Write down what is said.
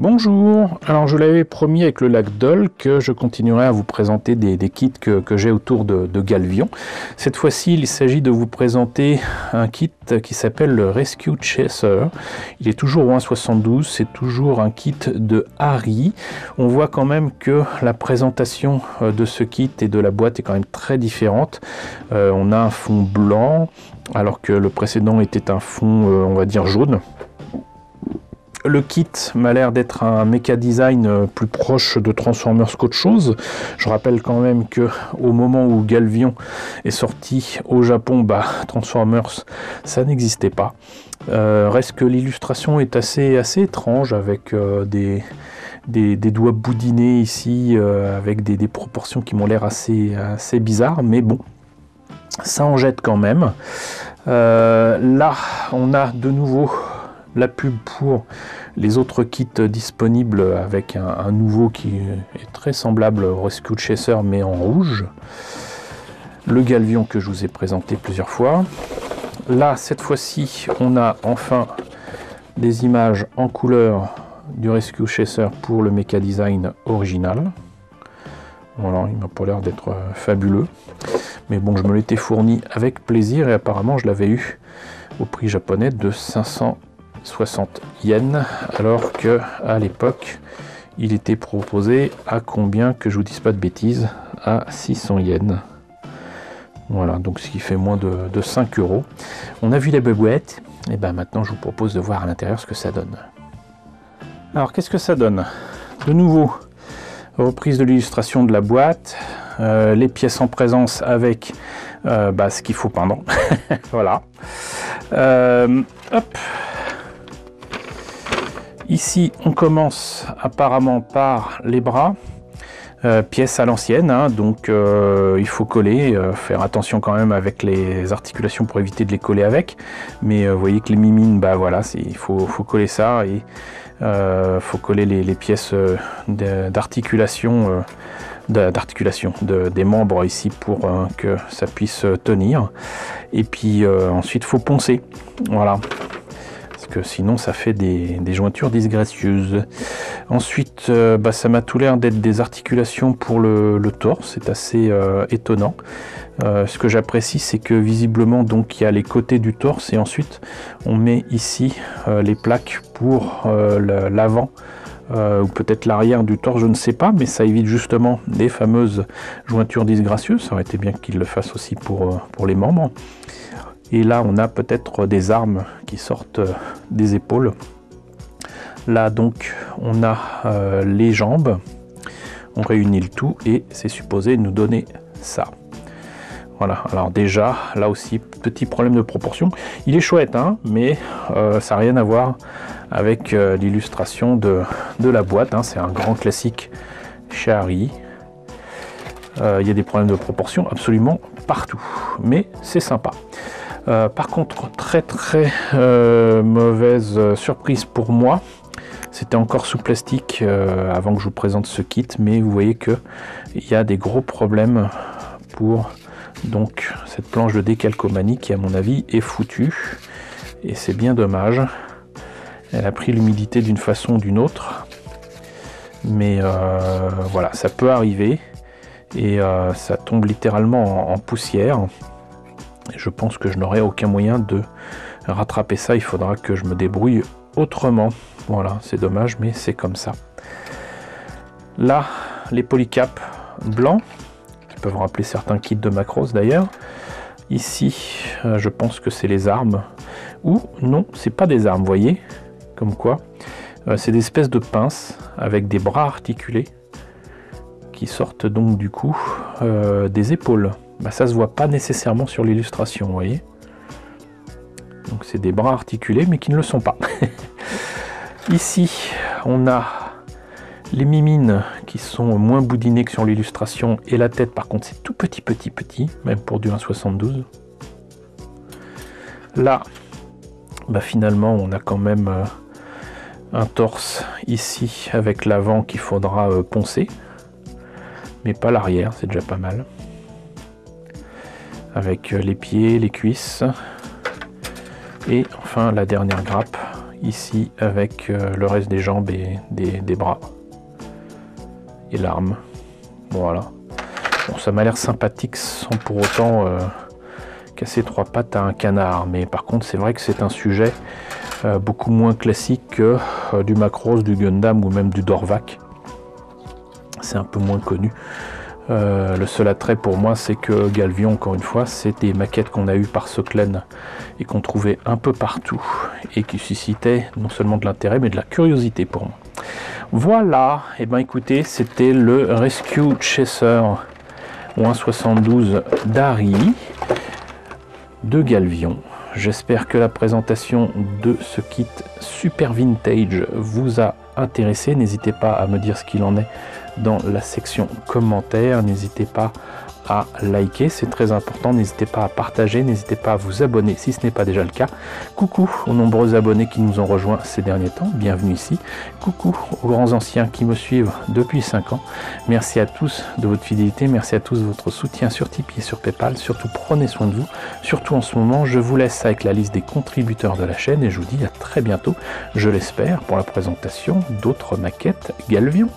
Bonjour, alors je l'avais promis avec le lac Dol que je continuerai à vous présenter des kits que j'ai autour de Galvion. Cette fois-ci il s'agit de vous présenter un kit qui s'appelle le Rescue Chaser. Il est toujours au 1,72, c'est toujours un kit de Harry. On voit quand même que la présentation de ce kit et de la boîte est quand même très différente. On a un fond blanc alors que le précédent était un fond on va dire jaune. Le kit m'a l'air d'être un méca design plus proche de Transformers qu'autre chose. Je rappelle quand même que au moment où Galvion est sorti au Japon, Transformers ça n'existait pas. Reste que l'illustration est assez étrange avec des doigts boudinés ici, avec des proportions qui m'ont l'air assez bizarres, mais bon, ça en jette quand même. Là, on a de nouveau la pub pour les autres kits disponibles avec un nouveau qui est très semblable au Rescue Chaser mais en rouge. Le Galvion que je vous ai présenté plusieurs fois. Là, cette fois-ci, on a enfin des images en couleur du Rescue Chaser pour le Mecha Design original. Voilà, il m'a pas l'air d'être fabuleux. Mais bon, je me l'étais fourni avec plaisir et apparemment je l'avais eu au prix japonais de 560 yens, alors que à l'époque il était proposé à combien, que je vous dise pas de bêtises, à 600 yens. Voilà, donc ce qui fait moins de 5 euros. On a vu la boîte, et maintenant je vous propose de voir à l'intérieur ce que ça donne. Alors qu'est-ce que ça donne? De nouveau, reprise de l'illustration de la boîte, les pièces en présence avec ce qu'il faut peindre. Voilà. Hop. Ici, on commence apparemment par les bras, pièces à l'ancienne, hein, donc il faut coller, faire attention quand même avec les articulations pour éviter de les coller avec. Mais vous voyez que les mimines, voilà, il faut coller ça et faut coller les pièces d'articulation. Des membres ici pour que ça puisse tenir, et puis ensuite faut poncer, voilà, parce que sinon ça fait des jointures disgracieuses. Ensuite ça m'a tout l'air d'être des articulations pour le torse, c'est assez étonnant. Ce que j'apprécie, c'est que visiblement donc il y a les côtés du torse et ensuite on met ici les plaques pour l'avant ou peut-être l'arrière du torse, je ne sais pas, mais ça évite justement des fameuses jointures disgracieuses. Ça aurait été bien qu'il le fasse aussi pour les membres. Et là on a peut-être des armes qui sortent des épaules. Là donc on a les jambes, on réunit le tout et c'est supposé nous donner ça. Voilà, alors déjà là aussi petit problème de proportion. Il est chouette hein, mais ça n'a rien à voir avec l'illustration de la boîte, hein. C'est un grand classique chez Harry. Il y a des problèmes de proportion absolument partout, mais c'est sympa. Par contre, très mauvaise surprise pour moi, c'était encore sous plastique avant que je vous présente ce kit, mais vous voyez que il y a des gros problèmes pour donc cette planche de décalcomanie qui à mon avis est foutue, et c'est bien dommage. Elle a pris l'humidité d'une façon ou d'une autre, mais voilà, ça peut arriver et ça tombe littéralement en poussière. Et je pense que je n'aurai aucun moyen de rattraper ça, il faudra que je me débrouille autrement. Voilà, c'est dommage, mais c'est comme ça. Là, les polycaps blancs, qui peuvent rappeler certains kits de Macross d'ailleurs. Ici, je pense que c'est les armes, ou non, c'est pas des armes, vous voyez, comme quoi, c'est des espèces de pinces avec des bras articulés qui sortent donc du coup des épaules. Ça se voit pas nécessairement sur l'illustration, vous voyez. Donc c'est des bras articulés mais qui ne le sont pas. Ici on a les mimines qui sont moins boudinés que sur l'illustration, et la tête par contre c'est tout petit, même pour du 1,72. Là finalement on a quand même un torse ici avec l'avant qu'il faudra poncer, mais pas l'arrière, c'est déjà pas mal. Avec les pieds, les cuisses, et enfin la dernière grappe ici avec le reste des jambes et des bras et l'arme. Voilà. Bon, ça m'a l'air sympathique sans pour autant casser trois pattes à un canard, mais par contre c'est vrai que c'est un sujet beaucoup moins classique que du Macross, du Gundam ou même du Dorvac. C'est un peu moins connu. Le seul attrait pour moi, c'est que Galvion, encore une fois, c'est des maquettes qu'on a eues par Soklen et qu'on trouvait un peu partout et qui suscitaient non seulement de l'intérêt mais de la curiosité pour moi. Voilà, et ben écoutez, c'était le Rescue Chaser au 1,72 d'Ari de Galvion. J'espère que la présentation de ce kit super vintage vous a intéressé. N'hésitez pas à me dire ce qu'il en est dans la section commentaires. N'hésitez pas à liker, c'est très important. N'hésitez pas à partager, n'hésitez pas à vous abonner si ce n'est pas déjà le cas. Coucou aux nombreux abonnés qui nous ont rejoints ces derniers temps, bienvenue ici. Coucou aux grands anciens qui me suivent depuis 5 ans. Merci à tous de votre fidélité, merci à tous de votre soutien sur Tipeee et sur Paypal. Surtout prenez soin de vous, surtout en ce moment. Je vous laisse avec la liste des contributeurs de la chaîne et je vous dis à très bientôt, je l'espère, pour la présentation d'autres maquettes Galvion.